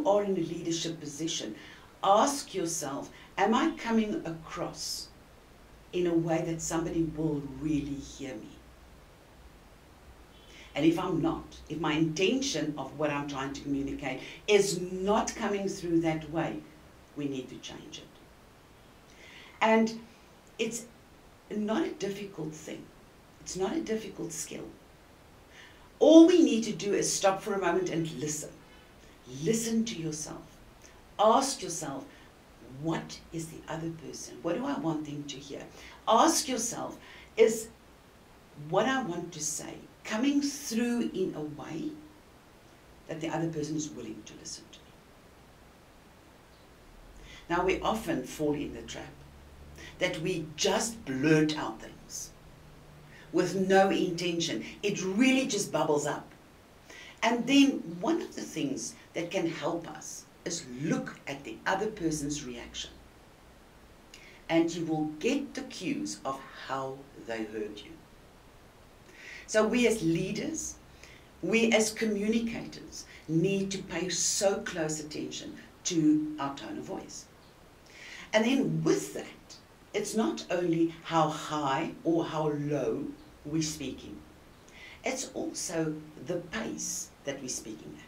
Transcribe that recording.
are in a leadership position, ask yourself, am I coming across in a way that somebody will really hear me? And if I'm not, if my intention of what I'm trying to communicate is not coming through that way, we need to change it. And it's not a difficult thing. It's not a difficult skill. All we need to do is stop for a moment and listen. Listen to yourself. Ask yourself, what is the other person? What do I want them to hear? Ask yourself, is what I want to say coming through in a way that the other person is willing to listen to me? Now, we often fall in the trap that we just blurt out things with no intention. It really just bubbles up. And then one of the things that can help us is look at the other person's reaction. And you will get the cues of how they heard you. So we as leaders, we as communicators need to pay so close attention to our tone of voice. And then with that, it's not only how high or how low we're speaking. It's also the pace that we're speaking at.